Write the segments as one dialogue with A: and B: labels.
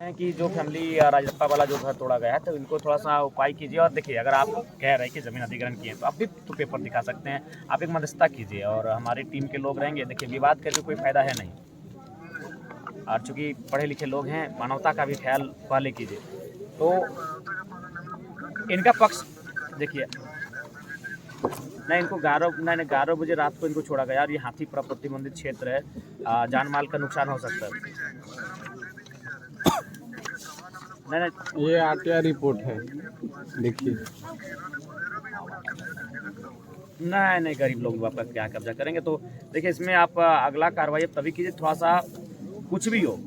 A: हैं कि जो फैमिली राजस्पा वाला जो घर तोड़ा गया है तो इनको थोड़ा सा उपाय कीजिए। और देखिए, अगर आप कह रहे हैं कि ज़मीन अधिग्रहण किए तो आप भी तो पेपर दिखा सकते हैं। आप एक मध्यस्थता कीजिए और हमारी टीम के लोग रहेंगे। देखिए, विवाद करके कोई फ़ायदा है नहीं, और चूँकि पढ़े लिखे लोग हैं, मानवता का भी ख्याल पहले कीजिए। तो इनका पक्ष देखिए, नहीं इनको 11 बजे रात को इनको छोड़ा गया और ये हाथीपुरा प्रतिबंधित क्षेत्र है। जान माल का नुकसान हो सकता है। नहीं,
B: ये आरटीआई रिपोर्ट है, देखिए।
A: नहीं, गरीब लोग आपका क्या कब्जा करेंगे। तो देखिए, इसमें आप अगला कार्रवाई तभी कीजिए। थोड़ा सा कुछ भी हो,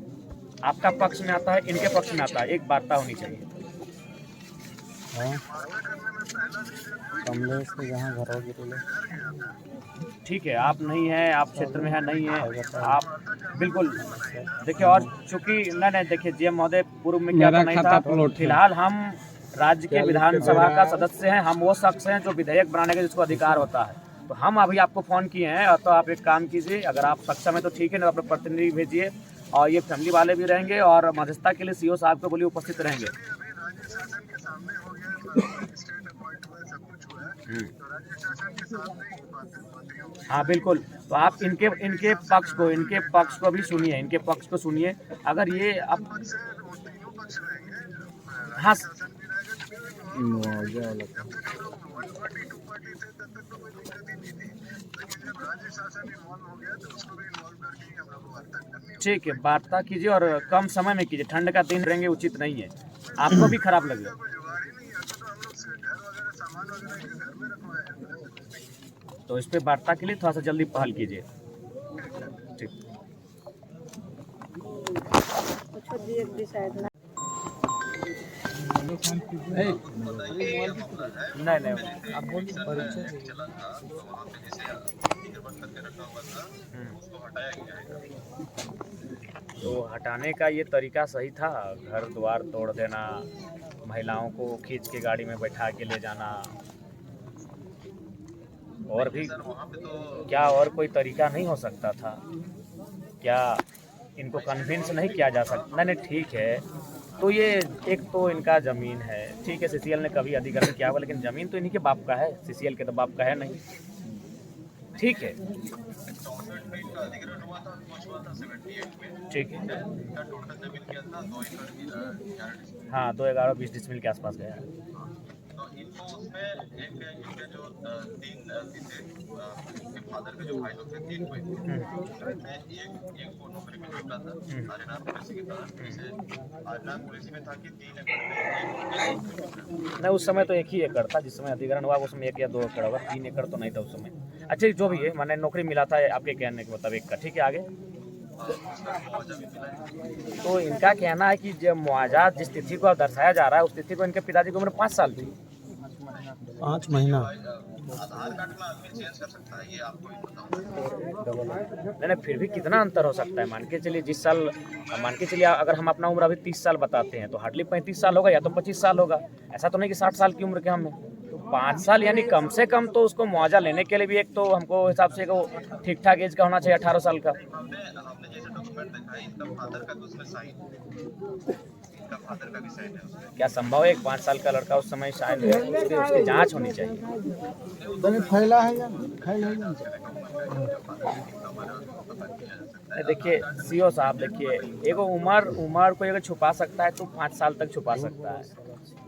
A: आपका पक्ष में आता है, इनके पक्ष में आता है, एक वार्ता होनी चाहिए।
B: कमलेश के जहाँ घर होगी
A: ठीक है, आप नहीं हैं, आप क्षेत्र में है नहीं है, आप बिल्कुल देखिए। और चूंकि नहीं देखिए, जीएम महोदय पूर्व में क्या नहीं था। फिलहाल हम राज्य के विधानसभा का सदस्य हैं। हम वो शख्स हैं जो विधेयक बनाने का जिसको अधिकार होता है। तो हम अभी आपको फ़ोन किए हैं, और तो आप एक काम कीजिए, अगर आप सक्षम है तो ठीक है, नहीं तो अपने प्रतिनिधि भेजिए। और ये फैमिली वाले भी रहेंगे, और मध्यस्थता के लिए सीओ साहब को बोलिए उपस्थित रहेंगे। हाँ बिल्कुल। तो आप इनके पक्ष को भी सुनिए, इनके पक्ष को सुनिए। अगर ये अब हाँ ठीक है, वार्ता कीजिए और कम समय में कीजिए। ठंड का दिन रहेंगे उचित नहीं है, आपको भी खराब लगेगा। तो इस पे वार्ता के लिए थोड़ा सा जल्दी पहल कीजिए। ठीक, नहीं आप बोलिए। तो हटाने का ये तरीका सही था, घर द्वार तोड़ देना, महिलाओं को खींच के गाड़ी में बैठा के ले जाना, और भी क्या और कोई तरीका नहीं हो सकता था क्या? इनको कन्विंस नहीं किया जा सकता? नहीं ठीक है। तो ये एक तो इनका ज़मीन है, ठीक है, सीसीएल ने कभी अधिग्रहण किया हुआ, लेकिन ज़मीन तो इन्हीं के बाप का है, सीसीएल के तो बाप का है नहीं। ठीक है, ठीक है। हाँ, 2/11 20 डिसमिल के आसपास गया है। नहीं, उस समय तो 1 ही एकड़ था, जिस समय अधिग्रहण हुआ उस समय 1 या 2 एकड़ होगा, 3 एकड़ तो नहीं था उस समय। अच्छा, जो भी है, मैंने नौकरी मिला था आपके कहने के मुताबिक का, ठीक है, आगे। तो इनका कहना है कि जब मुआवजा जिस तिथि को दर्शाया जा रहा है, उस तिथि को इनके पिताजी की उम्र 5 साल थी।
B: 5 महीना।
A: नहीं, फिर भी कितना अंतर हो सकता है? मान के चलिए, अगर हम अपना उम्र अभी 30 साल बताते हैं, तो हार्डली 35 साल होगा या तो 25 साल होगा। ऐसा तो नहीं कि 60 साल की उम्र के हम हैं। तो 5 साल यानी कम से कम तो उसको मुआवजा लेने के लिए भी एक तो हमको हिसाब से ठीक ठाक एज का होना चाहिए, 18 साल का। क्या संभव है 5 साल का लड़का उस समय शायद उसकी जांच होनी चाहिए।
B: फैला है या
A: देखिए सीओ साहब, देखिए एगो उम्र को अगर छुपा सकता है तो 5 साल तक छुपा सकता है।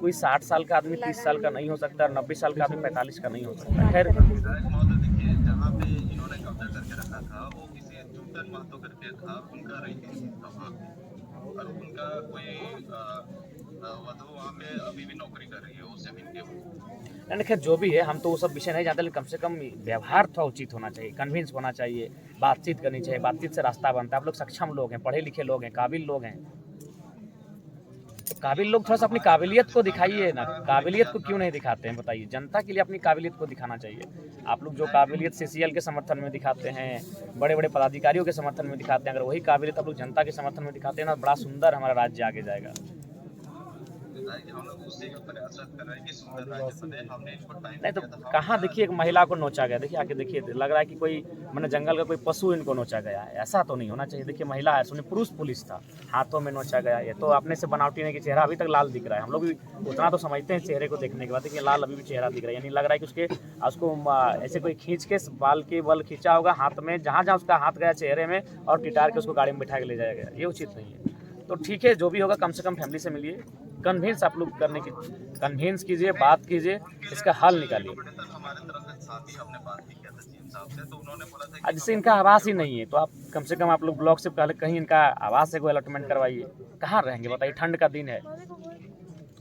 A: कोई 60 साल का आदमी 30 साल का नहीं हो सकता, और 90 साल का आदमी 45 का नहीं हो सकता। खैर, नहीं खैर जो भी है, हम तो वो सब विषय नहीं जानते, लेकिन कम से कम व्यवहार थोड़ा उचित होना चाहिए, कन्विंस होना चाहिए, बातचीत करनी चाहिए। बातचीत से रास्ता बनता है। आप लोग सक्षम लोग हैं, पढ़े लिखे लोग हैं, काबिल लोग हैं। तो काबिल लोग थोड़ा सा अपनी काबिलियत को दिखाइए ना। काबिलियत को क्यों नहीं दिखाते हैं बताइए? जनता के लिए अपनी काबिलियत को दिखाना चाहिए। आप लोग जो काबिलियत सीसीएल के समर्थन में दिखाते हैं, बड़े बड़े पदाधिकारियों के समर्थन में दिखाते हैं, अगर वही काबिलियत आप लोग जनता के समर्थन में दिखाते हैं ना, बड़ा सुंदर हमारा राज्य आगे जाएगा। नहीं तो कहाँ देखिए एक महिला को नोचा गया, देखिए आके देखिए, लग रहा है कि कोई मैंने जंगल का कोई पशु इनको नोचा गया है, ऐसा तो नहीं होना चाहिए। देखिए महिला है, सुनिए पुरुष पुलिस था, हाथों में नोचा गया। ये तो अपने से बनावटी नहीं कि चेहरा अभी तक लाल दिख रहा है, हम लोग भी उतना तो समझते हैं चेहरे को देखने के बाद, देखिए लाल अभी भी चेहरा दिख रहा है, यानी लग रहा है कि उसको ऐसे कोई खींच के बाल के बल खींचा होगा हाथ में, जहाँ जहाँ उसका हाथ गया चेहरे में, और टिटार के उसको गाड़ी में बैठा के ले जाया गया, ये उचित नहीं है। तो ठीक है, जो भी होगा कम से कम फैमिली से मिलिए, कन्विंस आप लोग करने की कन्विंस कीजिए, बात कीजिए, इसका हल निकालिए। आज जैसे इनका आवास ही नहीं है, तो आप कम से कम आप लोग ब्लॉक से पहले कहीं इनका आवास से कोई अलॉटमेंट करवाइए। कहाँ रहेंगे बताइए, ठंड का दिन है।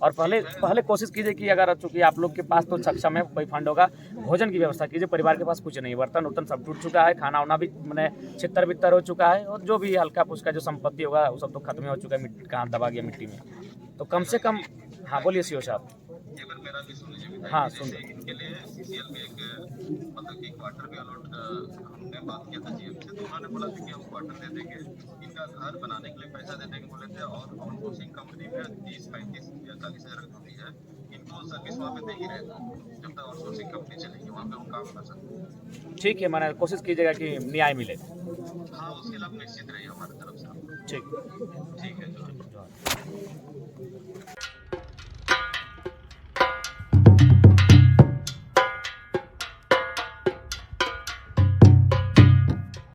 A: और पहले कोशिश कीजिए कि अगर चूँकि आप लोग के पास तो सक्षम है, कोई फंड होगा, भोजन की व्यवस्था कीजिए। परिवार के पास कुछ नहीं, बर्तन उर्तन सब टूट चुका है, खाना वाना भी मैंने छितर बितर हो चुका है, और जो भी हल्का फुल्का जो संपत्ति होगा वो सब तो खत्म हो चुका है, कहाँ दबा गया मिट्टी में। तो कम से कम, हाँ बोलिए सीओ साहब। हाँ सुन रहे।
C: इनके लिए सीसीएल के एक मतलब कि क्वार्टर भी अलॉट हमने बात किया था जीएम से, तो उन्होंने बोला था कि हम क्वार्टर दे देंगे, इनका घर बनाने के लिए पैसा दे देंगे बोले थे। और आउटसोर्सिंग कंपनी में 30-35 या 40 हज़ार कमी है, इनको सर्विस वहाँ पे दे ही रहेगा जब तक आउटसोर्सिंग कंपनी चलेगी, वहाँ पे हम काम कर सकते हैं।
A: ठीक है, मैंने कोशिश कीजिएगा कि न्याय मिले।
C: हाँ, उसके लिए आप निश्चित रहिए हमारी तरफ से।
A: ठीक
C: ठीक है।